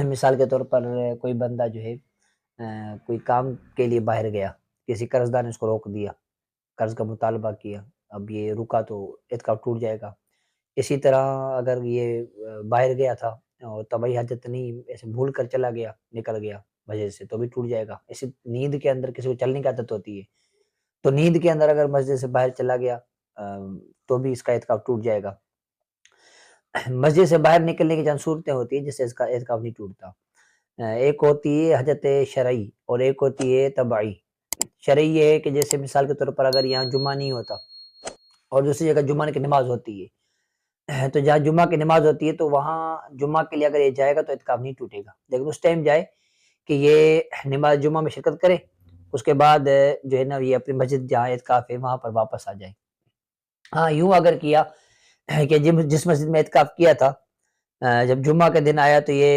مثال کے طور پر کوئی بندہ جو ہے کوئی کام کے لیے باہر گیا، کسی قرض دار نے اس کو روک دیا، قرض کا مطالبہ کیا، اب یہ رکا تو اعتکاف ٹوٹ جائے گا۔ اسی طرح اگر یہ باہر گیا تھا اور طبعی حاجت نہیں، ایسے بھول کر چلا گیا، نکل گیا مسجد سے، تو بھی ٹوٹ جائے گا۔ اسی نیند کے اندر کسی کو چلنے کی عادت ہوتی ہے، تو نیند کے اندر اگر مسجد سے باہر چلا گیا تو بھی اس کا اعتکاف ٹوٹ جائے گا۔ مسجد سے باہر نکلنے کی چند صورتیں ہوتی ہیں جس سے اس کا اعتکاف نہیں ٹوٹتا۔ ایک ہوتی ہے حجت شرعی اور ایک ہوتی ہے طبعی۔ شرعی یہ ہے کہ جیسے مثال کے طور پر اگر یہاں جمعہ نہیں ہوتا اور دوسری جگہ جمعہ کی نماز ہوتی ہے، تو جہاں جمعہ کی نماز ہوتی ہے تو وہاں جمعہ کے لیے اگر یہ جائے گا تو اعتکاف نہیں ٹوٹے گا، لیکن اس ٹائم جائے کہ یہ نماز جمعہ میں شرکت کرے، اس کے بعد جو ہے نا یہ اپنی مسجد جہاں اعتکاف ہے وہاں پر واپس آ جائے۔ ہاں یوں اگر کیا کہ جس مسجد میں اعتکاف کیا تھا جب جمعہ کا دن آیا تو یہ